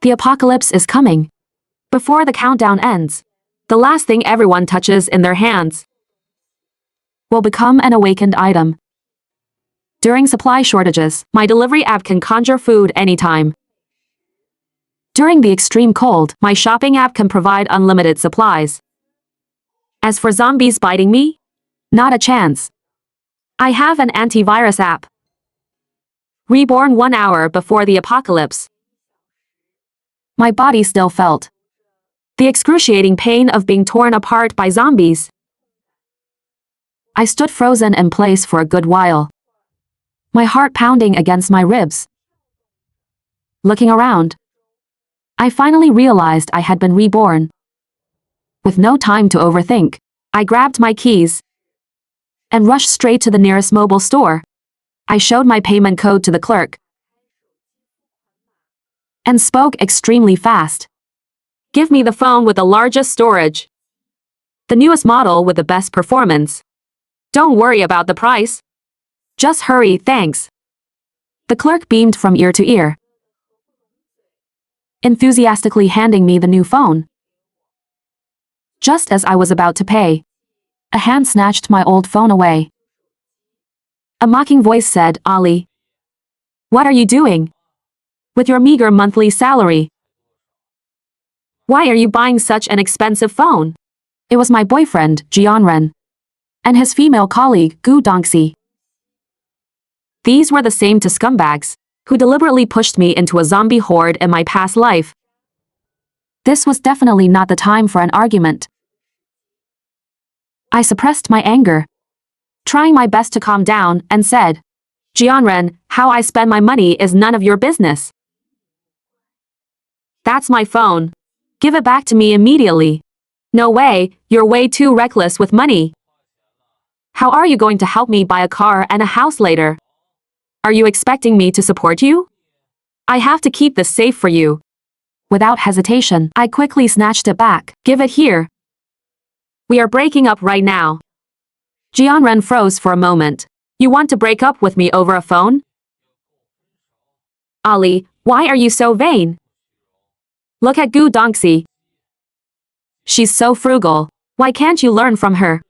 The apocalypse is coming. Before the countdown ends, the last thing everyone touches in their hands will become an awakened item. During supply shortages, my delivery app can conjure food anytime. During the extreme cold, my shopping app can provide unlimited supplies. As for zombies biting me, not a chance. I have an antivirus app. Reborn 1 hour before the apocalypse. My body still felt the excruciating pain of being torn apart by zombies. I stood frozen in place for a good while, my heart pounding against my ribs. Looking around, I finally realized I had been reborn. With no time to overthink, I grabbed my keys and rushed straight to the nearest mobile store. I showed my payment code to the clerk and spoke extremely fast. Give me the phone with the largest storage. The newest model with the best performance. Don't worry about the price. Just hurry, thanks. The clerk beamed from ear to ear, enthusiastically handing me the new phone. Just as I was about to pay, a hand snatched my old phone away. A mocking voice said, "Ali, what are you doing with your meager monthly salary? Why are you buying such an expensive phone?" It was my boyfriend, Jianren, and his female colleague, Gou Dongxi. These were the same two scumbags who deliberately pushed me into a zombie horde in my past life. This was definitely not the time for an argument. I suppressed my anger, trying my best to calm down, and said, "Jianren, how I spend my money is none of your business. That's my phone. Give it back to me immediately." "No way, you're way too reckless with money. How are you going to help me buy a car and a house later? Are you expecting me to support you? I have to keep this safe for you." Without hesitation, I quickly snatched it back. "Give it here. We are breaking up right now." Jianren froze for a moment. "You want to break up with me over a phone? Ali, why are you so vain? Look at Gou Dongxi. She's so frugal. Why can't you learn from her?"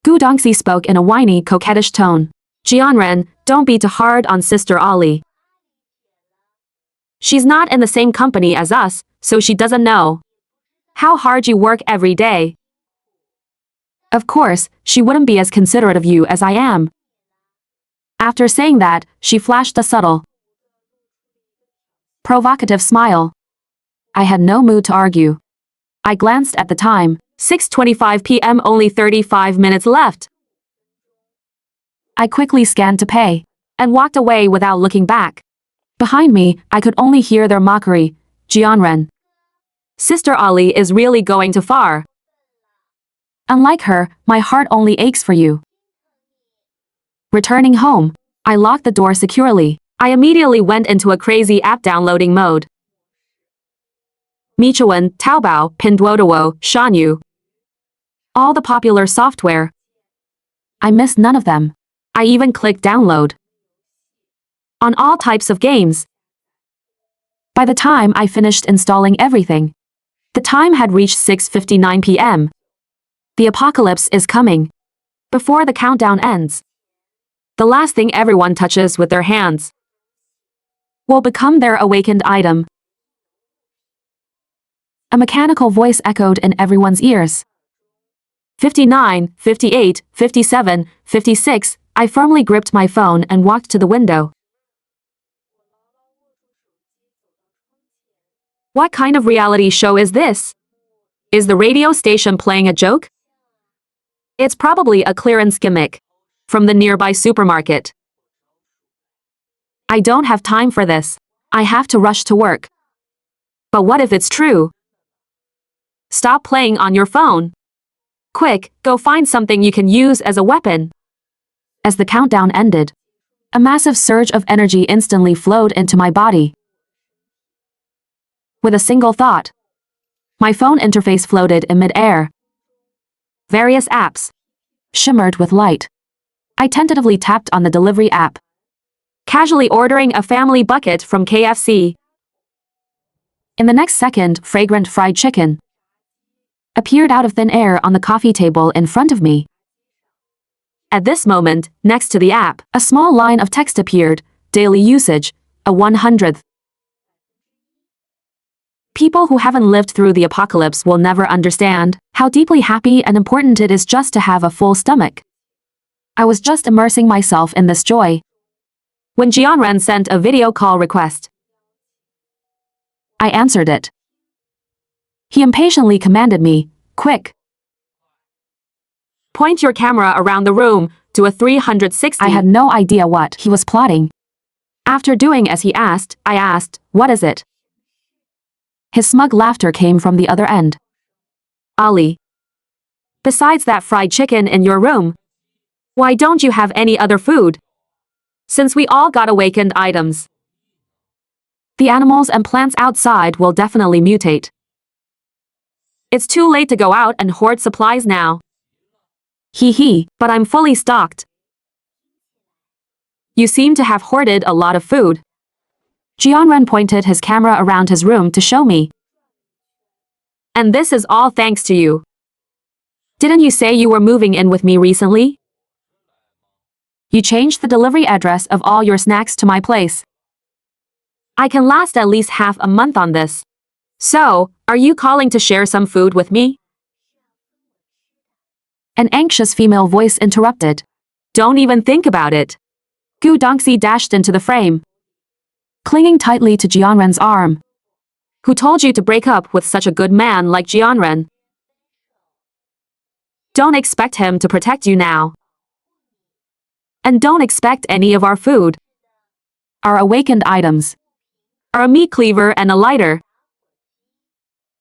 Gou Dongxi spoke in a whiny, coquettish tone. "Jianren, don't be too hard on Sister Ali. She's not in the same company as us, so she doesn't know how hard you work every day. Of course, she wouldn't be as considerate of you as I am." After saying that, she flashed a subtle, provocative smile. I had no mood to argue. I glanced at the time, 6:25 p.m. only 35 minutes left. I quickly scanned to pay and walked away without looking back. Behind me, I could only hear their mockery. "Jianren, Sister Ali is really going too far. Unlike her, my heart only aches for you." Returning home, I locked the door securely. I immediately went into a crazy app downloading mode. Michuan, Taobao, Pinduoduo, Shanyu. All the popular software. I missed none of them. I even clicked download on all types of games. By the time I finished installing everything, the time had reached 6:59 p.m. The apocalypse is coming. Before the countdown ends, the last thing everyone touches with their hands will become their awakened item. A mechanical voice echoed in everyone's ears. 59, 58, 57, 56, I firmly gripped my phone and walked to the window. What kind of reality show is this? Is the radio station playing a joke? It's probably a clearance gimmick from the nearby supermarket. I don't have time for this. I have to rush to work. But what if it's true? Stop playing on your phone. Quick, go find something you can use as a weapon. As the countdown ended, a massive surge of energy instantly flowed into my body. With a single thought, my phone interface floated in mid-air. Various apps shimmered with light. I tentatively tapped on the delivery app, casually ordering a family bucket from KFC. In the next second, fragrant fried chicken appeared out of thin air on the coffee table in front of me. At this moment, next to the app, a small line of text appeared, daily usage, a 100th. People who haven't lived through the apocalypse will never understand how deeply happy and important it is just to have a full stomach. I was just immersing myself in this joy when Jianren sent a video call request. I answered it. He impatiently commanded me, "Quick! Point your camera around the room to a 360. I had no idea what he was plotting. After doing as he asked, I asked, "What is it?" His smug laughter came from the other end. "Ali, besides that fried chicken in your room, why don't you have any other food? Since we all got awakened items, the animals and plants outside will definitely mutate. It's too late to go out and hoard supplies now. Hee hee, but I'm fully stocked. You seem to have hoarded a lot of food." Jianren pointed his camera around his room to show me. "And this is all thanks to you. Didn't you say you were moving in with me recently? You changed the delivery address of all your snacks to my place. I can last at least half a month on this. So, are you calling to share some food with me?" An anxious female voice interrupted. "Don't even think about it." Gou Dongxi dashed into the frame, clinging tightly to Jianren's arm. "Who told you to break up with such a good man like Jianren? Don't expect him to protect you now. And don't expect any of our food. Our awakened items are a meat cleaver and a lighter.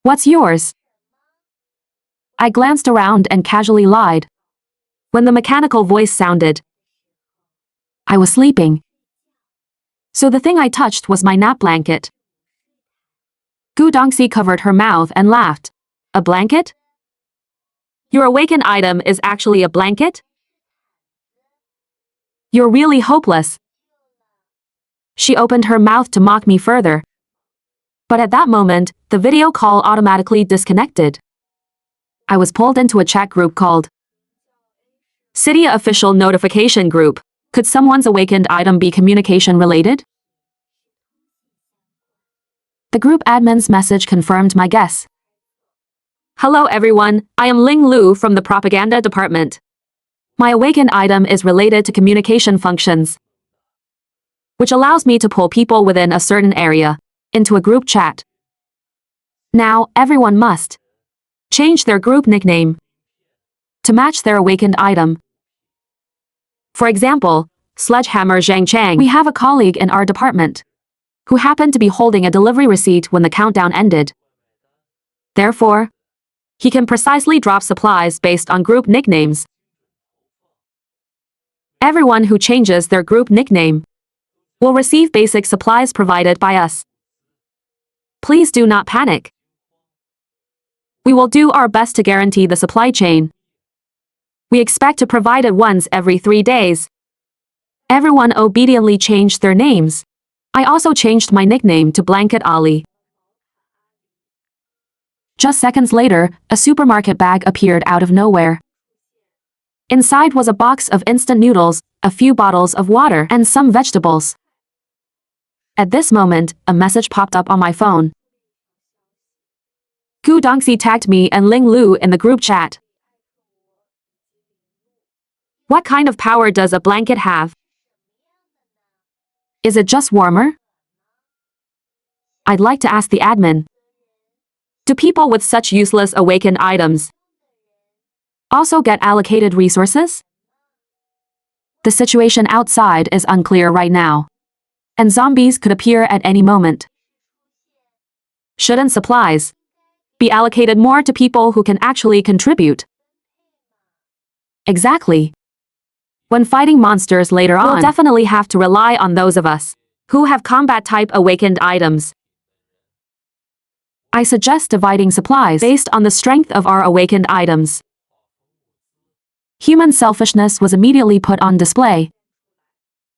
What's yours?" I glanced around and casually lied when the mechanical voice sounded. I was sleeping, so the thing I touched was my nap blanket. Gou Dongxi covered her mouth and laughed. "A blanket? Your awakened item is actually a blanket? You're really hopeless." She opened her mouth to mock me further. But at that moment, the video call automatically disconnected. I was pulled into a chat group called City Official Notification Group. Could someone's awakened item be communication related? The group admin's message confirmed my guess. "Hello everyone, I am Ling Lu from the propaganda department. My awakened item is related to communication functions, which allows me to pull people within a certain area into a group chat. Now, everyone must change their group nickname to match their awakened item. For example, Sledgehammer Zhang Chang. We have a colleague in our department who happened to be holding a delivery receipt when the countdown ended. Therefore, he can precisely drop supplies based on group nicknames. Everyone who changes their group nickname will receive basic supplies provided by us. Please do not panic. We will do our best to guarantee the supply chain. We expect to provide it once every 3 days." Everyone obediently changed their names. I also changed my nickname to Blanket Ali. Just seconds later, a supermarket bag appeared out of nowhere. Inside was a box of instant noodles, a few bottles of water, and some vegetables. At this moment, a message popped up on my phone. Gou Dongxi tagged me and Ling Lu in the group chat. "What kind of power does a blanket have? Is it just warmer?" I'd like to ask the admin. Do people with such useless awakened items also get allocated resources? The situation outside is unclear right now, and zombies could appear at any moment. Shouldn't supplies be allocated more to people who can actually contribute? Exactly. When fighting monsters later on, we'll definitely have to rely on those of us who have combat-type awakened items. I suggest dividing supplies based on the strength of our awakened items. Human selfishness was immediately put on display.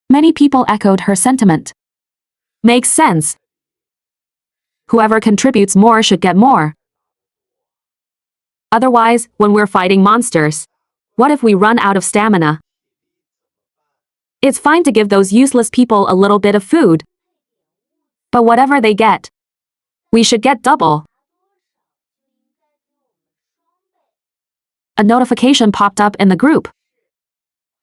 Many people echoed her sentiment. Makes sense. Whoever contributes more should get more. Otherwise, when we're fighting monsters, what if we run out of stamina? It's fine to give those useless people a little bit of food. But whatever they get, we should get double. A notification popped up in the group.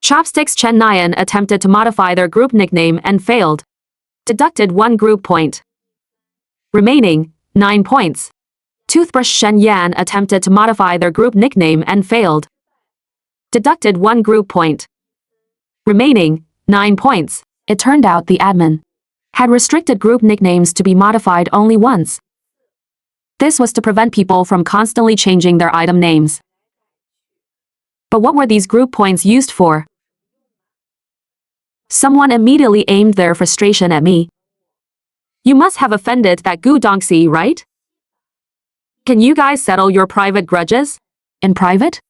Chopsticks Chen Nian attempted to modify their group nickname and failed. Deducted 1 group point. Remaining, 9 points. Toothbrush Shen Yan attempted to modify their group nickname and failed. Deducted 1 group point. Remaining, 9 points. It turned out the admin had restricted group nicknames to be modified only once. This was to prevent people from constantly changing their item names. But what were these group points used for? Someone immediately aimed their frustration at me. You must have offended that Gou Dongxi, right? Can you guys settle your private grudges? In private?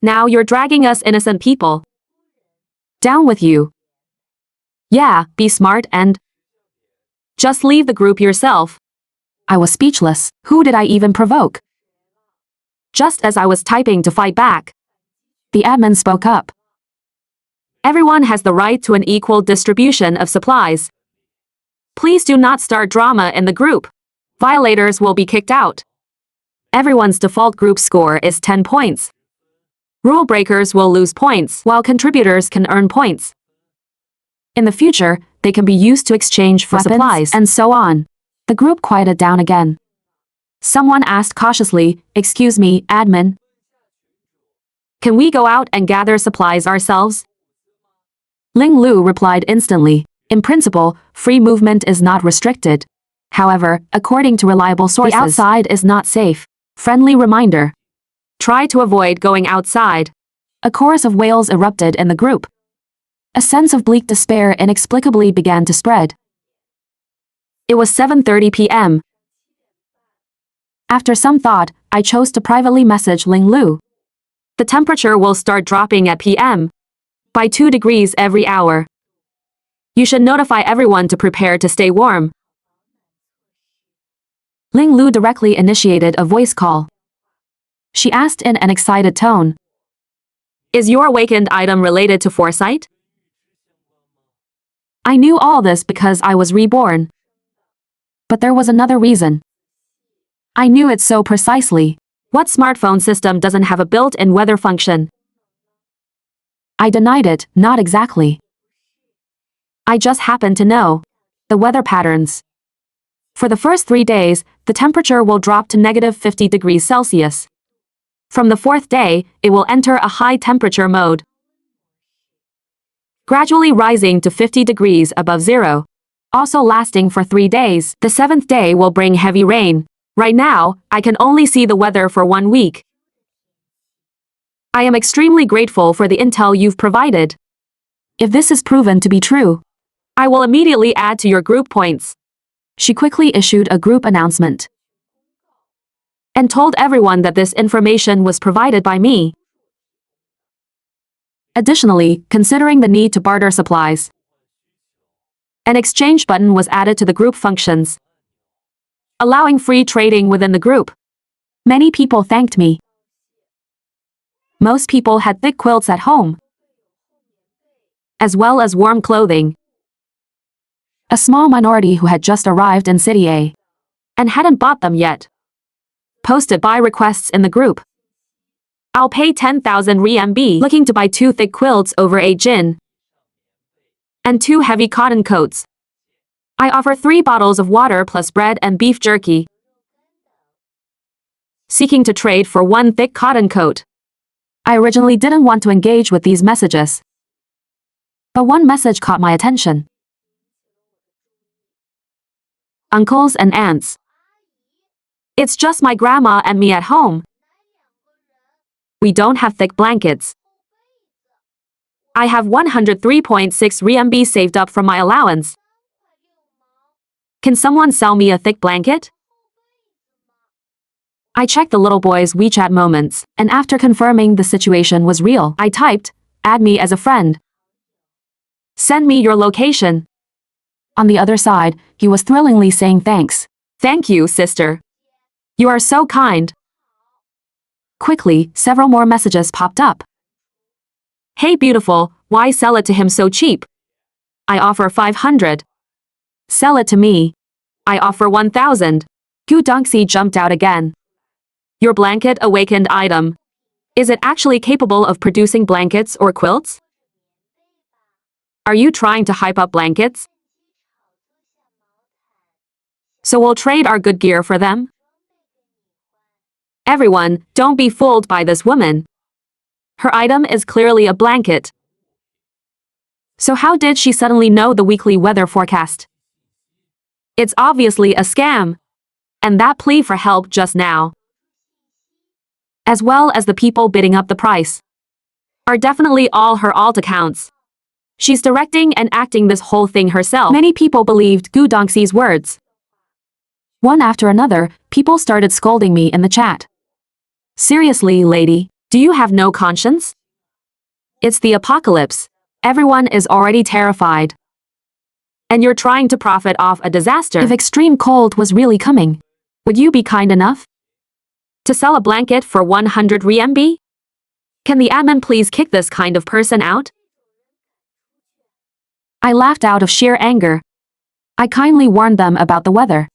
Now you're dragging us innocent people. Down with you. Yeah, be smart and just leave the group yourself. I was speechless. Who did I even provoke? Just as I was typing to fight back, the admin spoke up. Everyone has the right to an equal distribution of supplies. Please do not start drama in the group. Violators will be kicked out. Everyone's default group score is 10 points. Rule breakers will lose points, while contributors can earn points. In the future, they can be used to exchange for weapons, supplies, and so on. The group quieted down again. Someone asked cautiously, "Excuse me, admin. Can we go out and gather supplies ourselves?" Ling Lu replied instantly, "In principle, free movement is not restricted. However, according to reliable sources, the outside is not safe. Friendly reminder. Try to avoid going outside." A chorus of wails erupted in the group. A sense of bleak despair inexplicably began to spread. It was 7:30 p.m. After some thought, I chose to privately message Ling Lu. The temperature will start dropping at p.m. by 2 degrees every hour. You should notify everyone to prepare to stay warm. Ling Lu directly initiated a voice call. She asked in an excited tone, "Is your awakened item related to foresight?" I knew all this because I was reborn. But there was another reason. I knew it so precisely. What smartphone system doesn't have a built-in weather function? I denied it, not exactly. I just happened to know the weather patterns. For the first 3 days, the temperature will drop to -50 degrees Celsius. From the 4th day, it will enter a high temperature mode, gradually rising to 50 degrees above zero, also lasting for 3 days. The 7th day will bring heavy rain. Right now, I can only see the weather for 1 week. I am extremely grateful for the intel you've provided. If this is proven to be true, I will immediately add to your group points. She quickly issued a group announcement and told everyone that this information was provided by me. Additionally, considering the need to barter supplies, an exchange button was added to the group functions, allowing free trading within the group. Many people thanked me. Most people had thick quilts at home, as well as warm clothing. A small minority who had just arrived in City A and hadn't bought them yet posted buy requests in the group. I'll pay 10,000 RMB looking to buy 2 thick quilts over 8 jin and 2 heavy cotton coats. I offer 3 bottles of water plus bread and beef jerky. Seeking to trade for 1 thick cotton coat. I originally didn't want to engage with these messages, but one message caught my attention. Uncles and aunts. It's just my grandma and me at home. We don't have thick blankets. I have 103.6 RMB saved up from my allowance. Can someone sell me a thick blanket? I checked the little boy's WeChat moments, and after confirming the situation was real, I typed, "Add me as a friend. Send me your location." On the other side, he was thrillingly saying thanks. Thank you, sister. You are so kind. Quickly, several more messages popped up. Hey beautiful, why sell it to him so cheap? I offer 500. Sell it to me. I offer 1,000. Gou Dongxi jumped out again. Your blanket awakened item. Is it actually capable of producing blankets or quilts? Are you trying to hype up blankets? So we'll trade our good gear for them? Everyone, don't be fooled by this woman. Her item is clearly a blanket. So how did she suddenly know the weekly weather forecast? It's obviously a scam. And that plea for help just now, as well as the people bidding up the price, are definitely all her alt accounts. She's directing and acting this whole thing herself. Many people believed Gou Dongxi's words. One after another, people started scolding me in the chat. Seriously, lady, do you have no conscience? It's the apocalypse. Everyone is already terrified. And you're trying to profit off a disaster. If extreme cold was really coming, would you be kind enough to sell a blanket for 100 RMB? Can the admin please kick this kind of person out? I laughed out of sheer anger. I kindly warned them about the weather,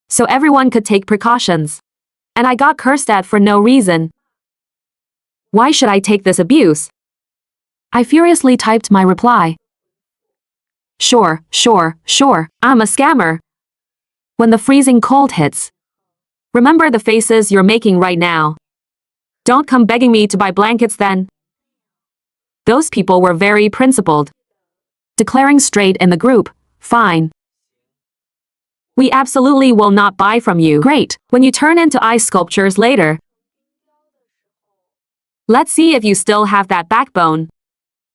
so everyone could take precautions. And I got cursed at for no reason. Why should I take this abuse? I furiously typed my reply. Sure, I'm a scammer. When the freezing cold hits, remember the faces you're making right now. Don't come begging me to buy blankets then. Those people were very principled, declaring straight in the group, fine. We absolutely will not buy from you. Great, when you turn into ice sculptures later. Let's see if you still have that backbone.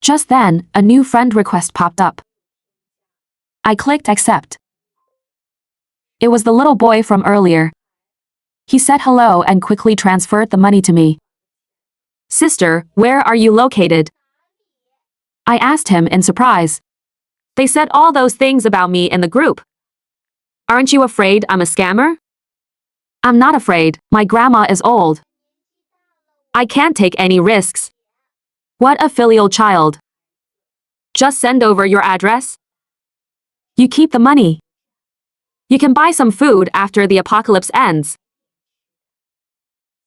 Just then, a new friend request popped up. I clicked accept. It was the little boy from earlier. He said hello and quickly transferred the money to me. Sister, where are you located? I asked him in surprise. They said all those things about me in the group. Aren't you afraid I'm a scammer? I'm not afraid, my grandma is old. I can't take any risks. What a filial child. Just send over your address. You keep the money. You can buy some food after the apocalypse ends.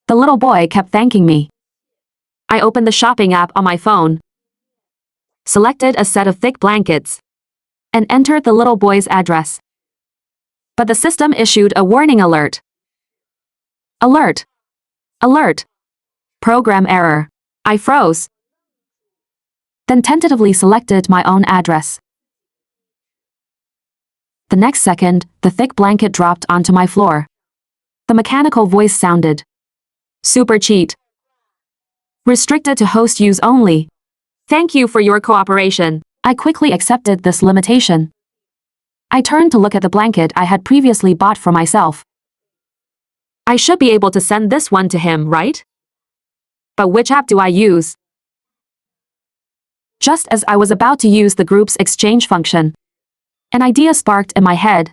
The little boy kept thanking me. I opened the shopping app on my phone, selected a set of thick blankets, and entered the little boy's address. But the system issued a warning alert. Alert! Alert! Program error. I froze. Then tentatively selected my own address. The next second, the thick blanket dropped onto my floor. The mechanical voice sounded. Super cheat. Restricted to host use only. Thank you for your cooperation. I quickly accepted this limitation. I turned to look at the blanket I had previously bought for myself. I should be able to send this one to him, right? But which app do I use? Just as I was about to use the group's exchange function, an idea sparked in my head.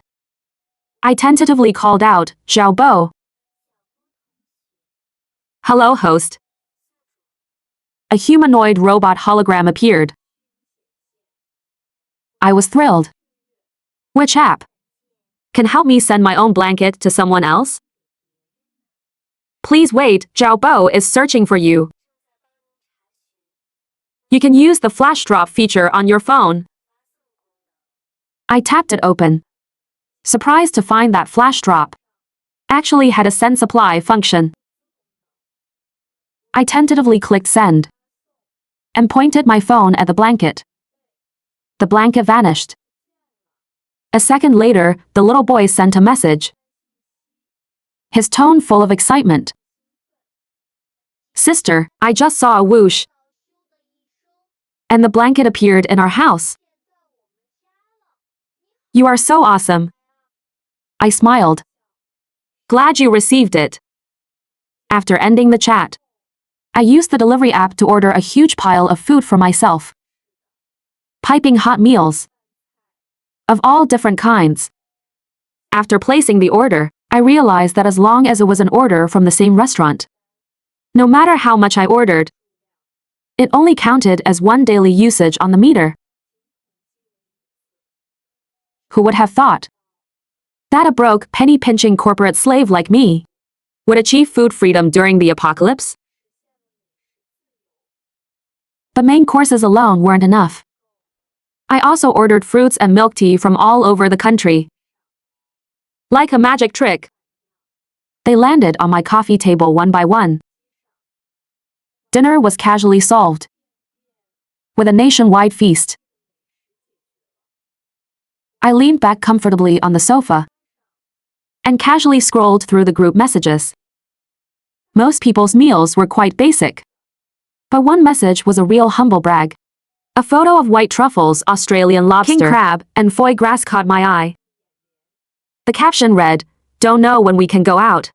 I tentatively called out, Xiaobo. Hello, host. A humanoid robot hologram appeared. I was thrilled. Which app can help me send my own blanket to someone else? Please wait, Xiaobo is searching for you. You can use the flash drop feature on your phone. I tapped it open, surprised to find that flash drop actually had a send supply function. I tentatively clicked send and pointed my phone at the blanket. The blanket vanished. A second later, the little boy sent a message, his tone full of excitement. Sister, I just saw a whoosh, and the blanket appeared in our house. You are so awesome. I smiled. Glad you received it. After ending the chat, I used the delivery app to order a huge pile of food for myself. Piping hot meals. of all different kinds. After placing the order, I realized that as long as it was an order from the same restaurant, no matter how much I ordered, it only counted as one daily usage on the meter. Who would have thought that a broke, penny-pinching corporate slave like me would achieve food freedom during the apocalypse? But main courses alone weren't enough. I also ordered fruits and milk tea from all over the country. Like a magic trick, they landed on my coffee table one by one. Dinner was casually solved with a nationwide feast. I leaned back comfortably on the sofa and casually scrolled through the group messages. Most people's meals were quite basic, but one message was a real humble brag. A photo of white truffles, Australian lobster, king crab, and foie gras caught my eye. The caption read, "Don't know when we can go out.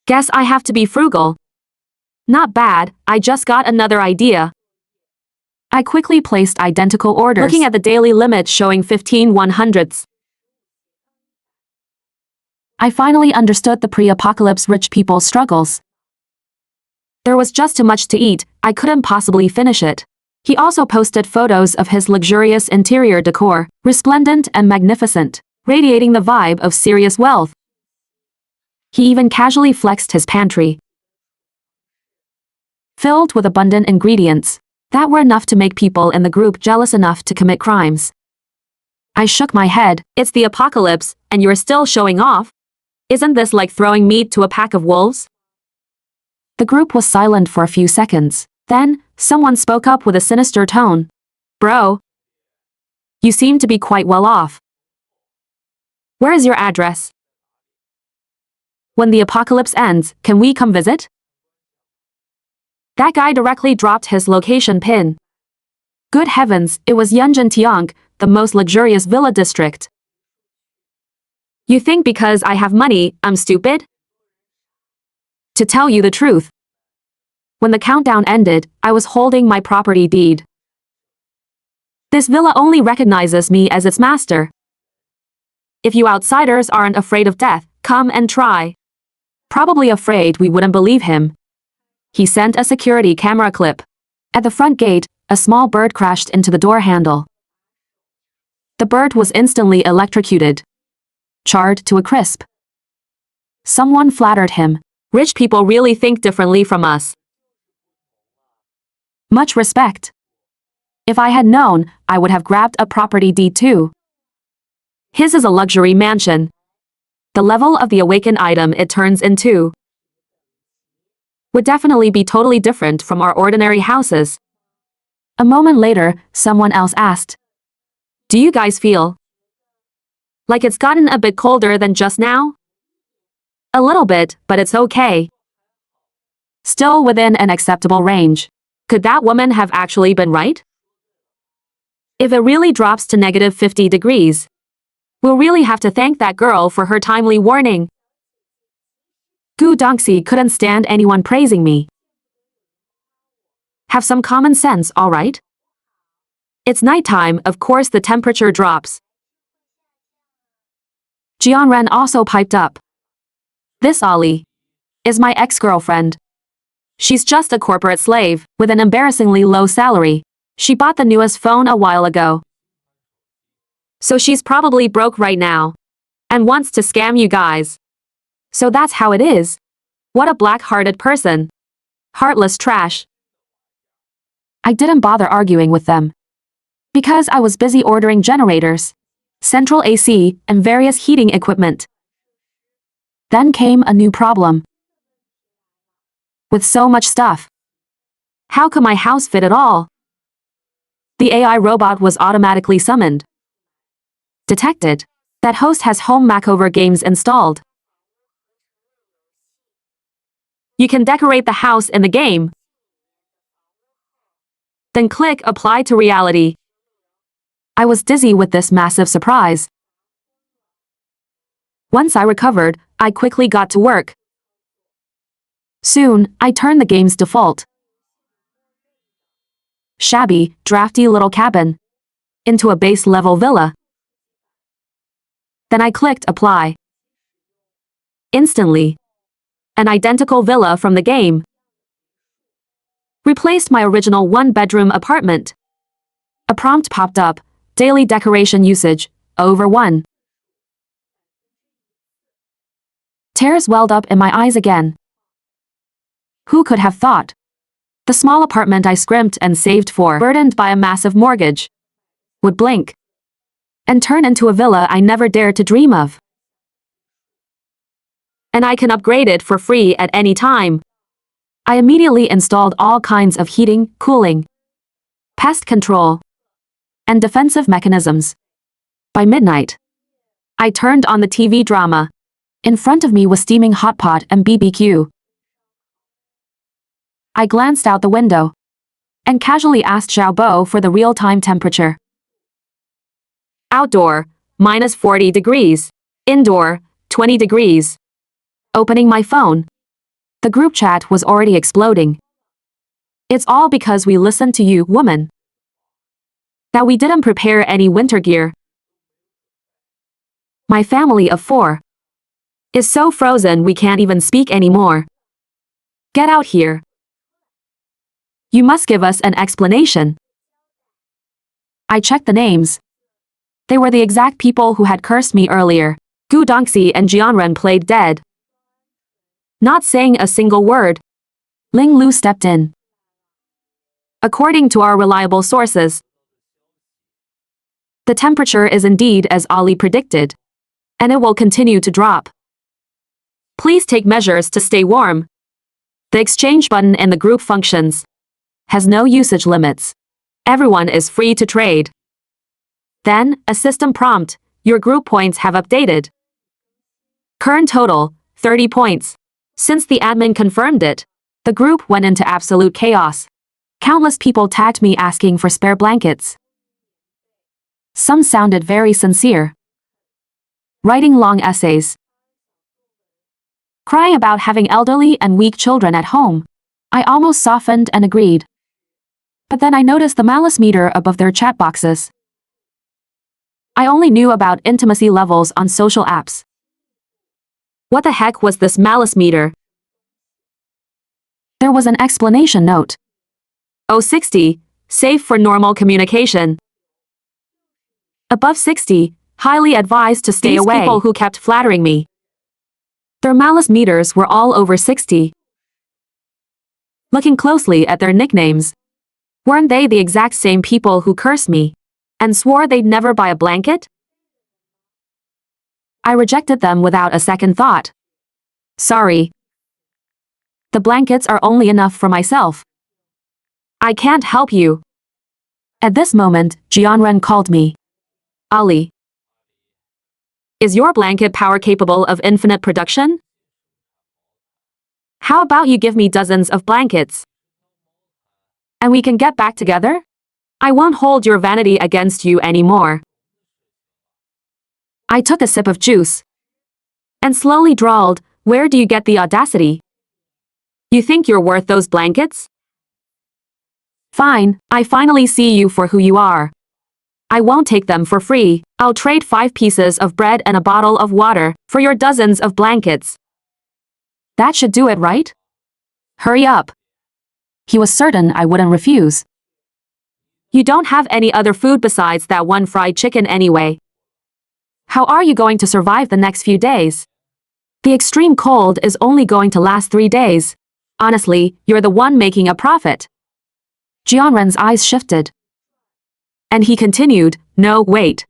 Guess I have to be frugal. Not bad, I just got another idea." I quickly placed identical orders, looking at the daily limit showing 15 100ths. I finally understood the pre-apocalypse rich people's struggles. There was just too much to eat, I couldn't possibly finish it. He also posted photos of his luxurious interior decor, resplendent and magnificent, radiating the vibe of serious wealth. He even casually flexed his pantry, filled with abundant ingredients that were enough to make people in the group jealous enough to commit crimes. I shook my head. It's the apocalypse, and you're still showing off? Isn't this like throwing meat to a pack of wolves? The group was silent for a few seconds. Then, someone spoke up with a sinister tone. "Bro, you seem to be quite well off. Where is your address? When the apocalypse ends, can we come visit?" That guy directly dropped his location pin. Good heavens, it was Yanzhen, the most luxurious villa district. You think because I have money, I'm stupid? To tell you the truth, when the countdown ended, I was holding my property deed. This villa only recognizes me as its master. If you outsiders aren't afraid of death, come and try. Probably afraid we wouldn't believe him. He sent a security camera clip. At the front gate, a small bird crashed into the door handle. The bird was instantly electrocuted, charred to a crisp. Someone flattered him. "Rich people really think differently from us." Much respect. If I had known, I would have grabbed a property deed too. His is a luxury mansion. The level of the awakened item it turns into would definitely be totally different from our ordinary houses. A moment later, someone else asked, "Do you guys feel like it's gotten a bit colder than just now?" "A little bit, but it's okay. Still within an acceptable range." Could that woman have actually been right? If it really drops to -50 degrees, we'll really have to thank that girl for her timely warning. Gou Dongxi couldn't stand anyone praising me. Have some common sense, all right? It's nighttime, of course the temperature drops. Jianren also piped up. "This Ollie is my ex-girlfriend. She's just a corporate slave with an embarrassingly low salary. She bought the newest phone a while ago. So she's probably broke right now and wants to scam you guys. So that's how it is. What a black-hearted person. Heartless trash." I didn't bother arguing with them because I was busy ordering generators, central AC, and various heating equipment. Then came a new problem. With so much stuff, how could my house fit it all? The AI robot was automatically summoned. Detected that host has home makeover games installed. You can decorate the house in the game. Then click Apply to Reality. I was dizzy with this massive surprise. Once I recovered, I quickly got to work. Soon, I turned the game's default. Shabby, drafty little cabin into a base-level villa. Then I clicked apply. Instantly, an identical villa from the game replaced my original one-bedroom apartment. A prompt popped up, daily decoration usage, over 1. Tears welled up in my eyes again. Who could have thought? The small apartment I scrimped and saved for, burdened by a massive mortgage, would blink and turn into a villa I never dared to dream of. And I can upgrade it for free at any time. I immediately installed all kinds of heating, cooling, pest control, and defensive mechanisms. By midnight, I turned on the TV drama. In front of me was steaming hot pot and BBQ. I glanced out the window and casually asked Xiaobo for the real-time temperature. Outdoor, minus 40 degrees. Indoor, 20 degrees. Opening my phone. The group chat was already exploding. It's all because we listened to you, woman. That we didn't prepare any winter gear. My family of 4 is so frozen we can't even speak anymore. Get out here. You must give us an explanation. I checked the names. They were the exact people who had cursed me earlier. Gou Dongxi and Jianren played dead. Not saying a single word, Ling Lu stepped in. According to our reliable sources, the temperature is indeed as Ali predicted, and it will continue to drop. Please take measures to stay warm. The exchange button in the group functions has no usage limits. Everyone is free to trade. Then, a system prompt, your group points have updated. Current total, 30 points. Since the admin confirmed it, the group went into absolute chaos. Countless people tagged me asking for spare blankets. Some sounded very sincere, writing long essays, crying about having elderly and weak children at home. I almost softened and agreed. But then I noticed the malice meter above their chat boxes. I only knew about intimacy levels on social apps. What the heck was this malice meter? There was an explanation note. 60, safe for normal communication. Above 60, highly advised to stay away. These people who kept flattering me, their malice meters were all over 60. Looking closely at their nicknames, weren't they the exact same people who cursed me and swore they'd never buy a blanket? I rejected them without a second thought. Sorry. The blankets are only enough for myself. I can't help you. At this moment, Jianren called me. Ali. Is your blanket power capable of infinite production? How about you give me dozens of blankets? And we can get back together? I won't hold your vanity against you anymore. I took a sip of juice and slowly drawled, where do you get the audacity? You think you're worth those blankets? Fine, I finally see you for who you are. I won't take them for free. I'll trade 5 pieces of bread and a bottle of water for your dozens of blankets. That should do it, right? Hurry up. He was certain I wouldn't refuse. You don't have any other food besides that one fried chicken anyway. How are you going to survive the next few days? The extreme cold is only going to last 3 days. Honestly, you're the one making a profit. Jianren's eyes shifted. And he continued, no, wait.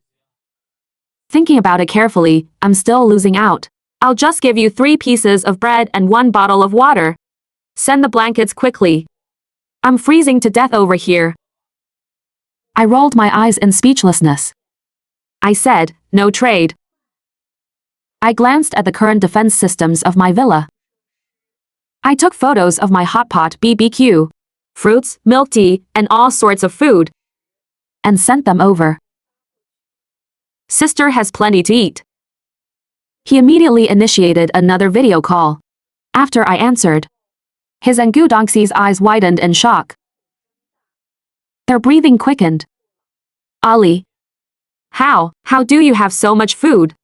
Thinking about it carefully, I'm still losing out. I'll just give you 3 pieces of bread and 1 bottle of water. Send the blankets quickly. I'm freezing to death over here. I rolled my eyes in speechlessness. I said, no trade. I glanced at the current defense systems of my villa. I took photos of my hot pot BBQ, fruits, milk tea, and all sorts of food, and sent them over. Sister has plenty to eat. He immediately initiated another video call. After I answered, his and Gou Dongxi's eyes widened in shock. Their breathing quickened. Ali, How? How do you have so much food?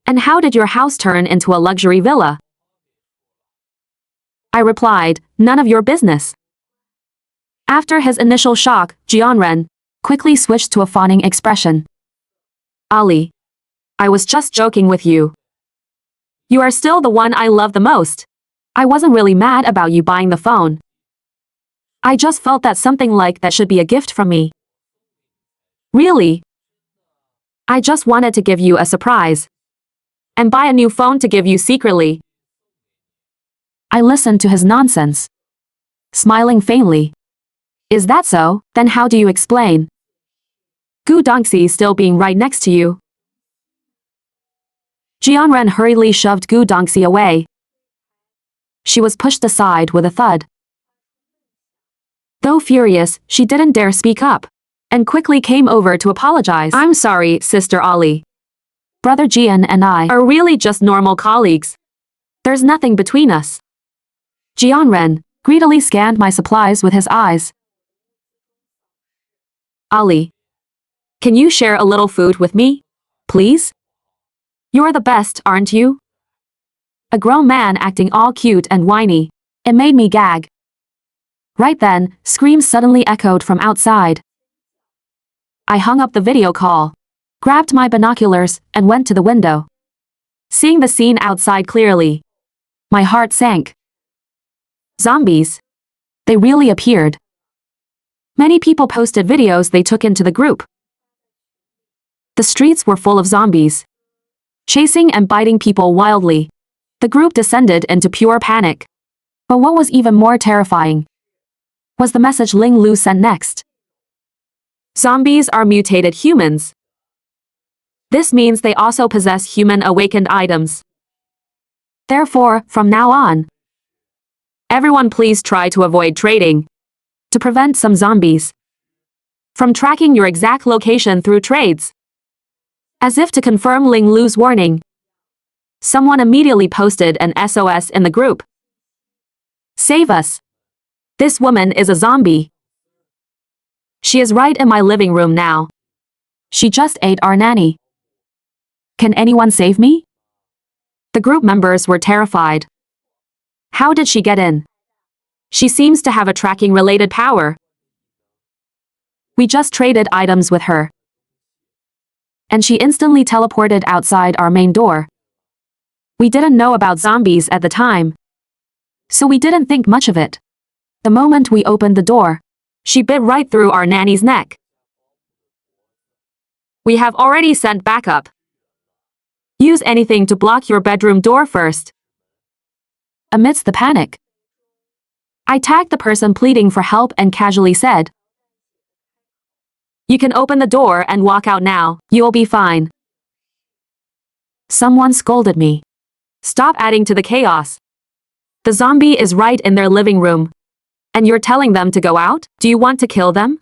And how did your house turn into a luxury villa? I replied, none of your business. After his initial shock, Jianren quickly switched to a fawning expression. Ali, I was just joking with you. You are still the one I love the most. I wasn't really mad about you buying the phone. I just felt that something like that should be a gift from me. Really? I just wanted to give you a surprise. And buy a new phone to give you secretly. I listened to his nonsense, smiling faintly. Is that so? Then how do you explain Gou Dongxi still being right next to you? Jianren hurriedly shoved Gou Dongxi away. She was pushed aside with a thud. Though furious, she didn't dare speak up, and quickly came over to apologize. I'm sorry, Sister Ali. Brother Jian and I are really just normal colleagues. There's nothing between us. Jianren greedily scanned my supplies with his eyes. Ali, can you share a little food with me, please? You're the best, aren't you? A grown man acting all cute and whiny. It made me gag. Right then, screams suddenly echoed from outside. I hung up the video call, grabbed my binoculars, and went to the window. Seeing the scene outside clearly, my heart sank. Zombies. They really appeared. Many people posted videos they took into the group. The streets were full of zombies, chasing and biting people wildly. The group descended into pure panic. But what was even more terrifying was the message Ling Lu sent next. Zombies are mutated humans. This means they also possess human awakened items. Therefore, from now on, everyone please try to avoid trading to prevent some zombies from tracking your exact location through trades. As if to confirm Ling Lu's warning, someone immediately posted an SOS in the group. Save us. This woman is a zombie. She is right in my living room now. She just ate our nanny. Can anyone save me? The group members were terrified. How did she get in? She seems to have a tracking-related power. We just traded items with her, and she instantly teleported outside our main door. We didn't know about zombies at the time, so we didn't think much of it. The moment we opened the door, she bit right through our nanny's neck. We have already sent backup. Use anything to block your bedroom door first. Amidst the panic, I tagged the person pleading for help and casually said, you can open the door and walk out now, you'll be fine. Someone scolded me. Stop adding to the chaos. The zombie is right in their living room. And you're telling them to go out? Do you want to kill them?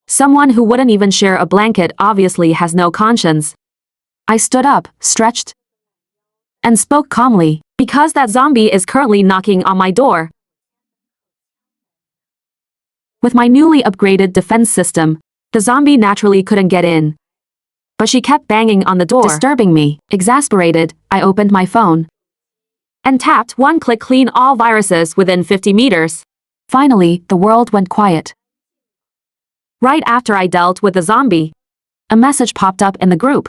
Someone who wouldn't even share a blanket obviously has no conscience. I stood up, stretched, and spoke calmly, because that zombie is currently knocking on my door. With my newly upgraded defense system, the zombie naturally couldn't get in. But she kept banging on the door, disturbing me. Exasperated, I opened my phone and tapped one click clean all viruses within 50 meters. Finally, the world went quiet. Right after I dealt with the zombie, a message popped up in the group.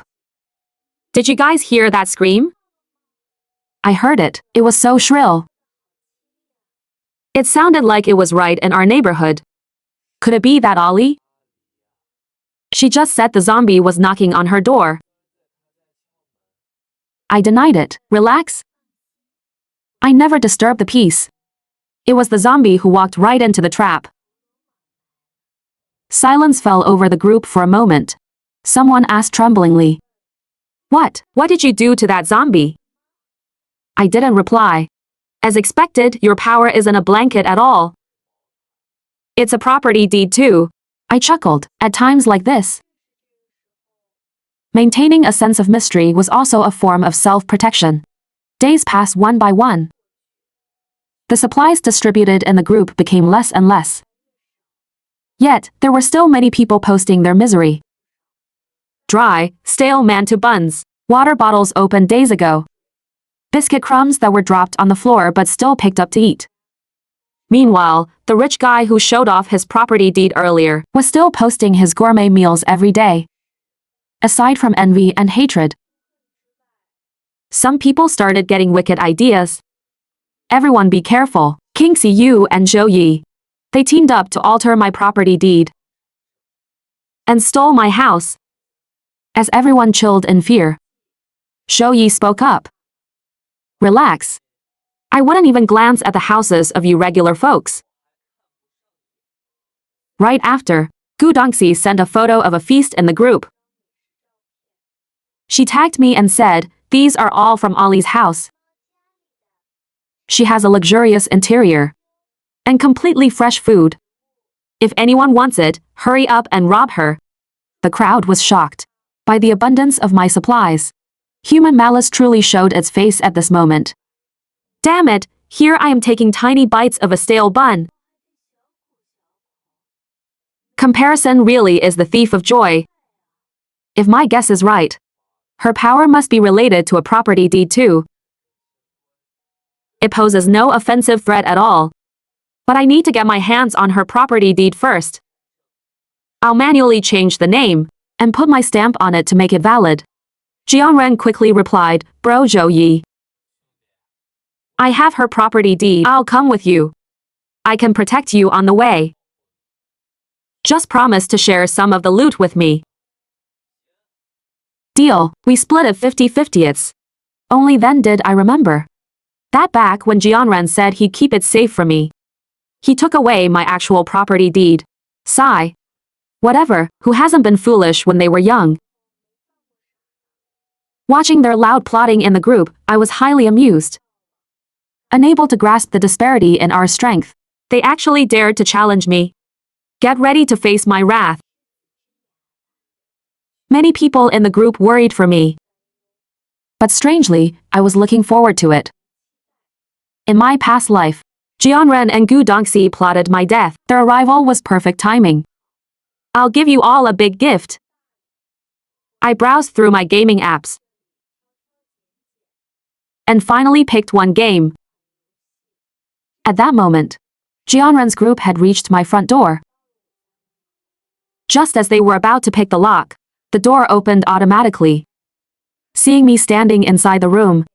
Did you guys hear that scream? I heard it. It was so shrill. It sounded like it was right in our neighborhood. Could it be that Ali? She just said the zombie was knocking on her door. I denied it. Relax. I never disturbed the peace. It was the zombie who walked right into the trap. Silence fell over the group for a moment. Someone asked tremblingly, What did you do to that zombie? I didn't reply. As expected, your power isn't a blanket at all. It's a property deed too. I chuckled. At times like this, maintaining a sense of mystery was also a form of self-protection. Days passed one by one. The supplies distributed in the group became less and less. Yet, there were still many people posting their misery. Dry, stale mantou buns, water bottles opened days ago, biscuit crumbs that were dropped on the floor but still picked up to eat. Meanwhile, the rich guy who showed off his property deed earlier was still posting his gourmet meals every day. Aside from envy and hatred, some people started getting wicked ideas. Everyone be careful, King Xiyu and Zhou Yi. They teamed up to alter my property deed and stole my house. As everyone chilled in fear, Zhou Yi spoke up. Relax. I wouldn't even glance at the houses of you regular folks. Right after, Gou Dongxi sent a photo of a feast in the group. She tagged me and said, "These are all from Ollie's house. She has a luxurious interior and completely fresh food. If anyone wants it, hurry up and rob her." The crowd was shocked by the abundance of my supplies. Human malice truly showed its face at this moment. Damn it, here I am taking tiny bites of a stale bun. Comparison really is the thief of joy. If my guess is right, her power must be related to a property deed too. It poses no offensive threat at all. But I need to get my hands on her property deed first. I'll manually change the name and put my stamp on it to make it valid. Jianren quickly replied, "Bro Zhou Yi. I have her property deed. I'll come with you. I can protect you on the way. Just promise to share some of the loot with me." Deal, we split it 50-50. Only then did I remember that back when Jianren said he'd keep it safe for me, he took away my actual property deed. Sigh. Whatever, who hasn't been foolish when they were young? Watching their loud plotting in the group, I was highly amused. Unable to grasp the disparity in our strength, they actually dared to challenge me. Get ready to face my wrath. Many people in the group worried for me. But strangely, I was looking forward to it. In my past life, Jianren and Gou Dongxi plotted my death. Their arrival was perfect timing. I'll give you all a big gift. I browsed through my gaming apps and finally picked one game. At that moment, Jianren's group had reached my front door. Just as they were about to pick the lock, the door opened automatically. Seeing me standing inside the room,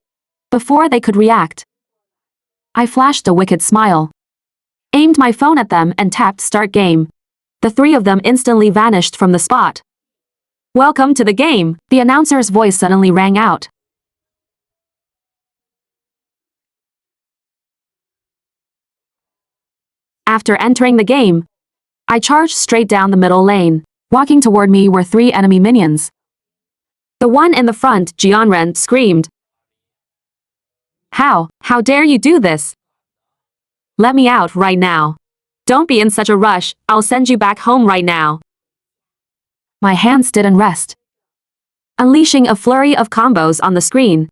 before they could react, I flashed a wicked smile, aimed my phone at them and tapped start game. The three of them instantly vanished from the spot. "Welcome to the game," the announcer's voice suddenly rang out. After entering the game, I charged straight down the middle lane. Walking toward me were three enemy minions. The one in the front, Jianren, screamed. How dare you do this? Let me out right now. Don't be in such a rush, I'll send you back home right now." My hands didn't rest, unleashing a flurry of combos on the screen.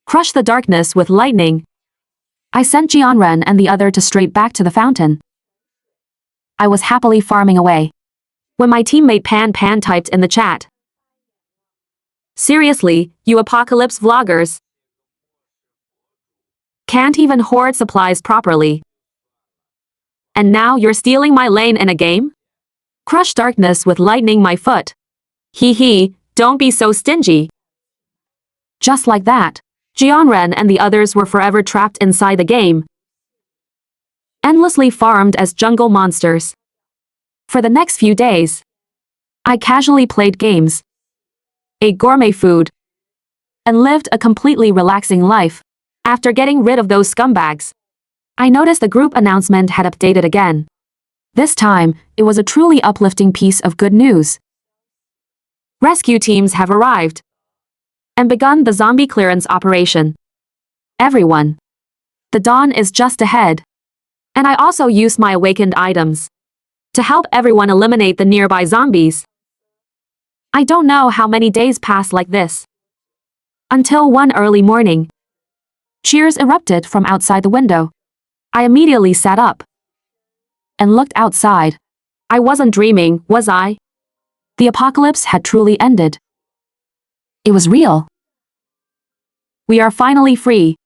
Crush the darkness with lightning. I sent Jianren and the other to straight back to the fountain. I was happily farming away when my teammate Pan typed in the chat. "Seriously, you apocalypse vloggers can't even hoard supplies properly. And now you're stealing my lane in a game? Crush darkness with lightning my foot. Hee, don't be so stingy." Just like that, Jianren and the others were forever trapped inside the game, endlessly farmed as jungle monsters. For the next few days, I casually played games, ate gourmet food, and lived a completely relaxing life. After getting rid of those scumbags, I noticed the group announcement had updated again. This time, it was a truly uplifting piece of good news. Rescue teams have arrived and begun the zombie clearance operation. Everyone, the dawn is just ahead. And I also used my awakened items to help everyone eliminate the nearby zombies. I don't know how many days passed like this, until one early morning, cheers erupted from outside the window. I immediately sat up, and looked outside. I wasn't dreaming, was I? The apocalypse had truly ended. It was real. We are finally free.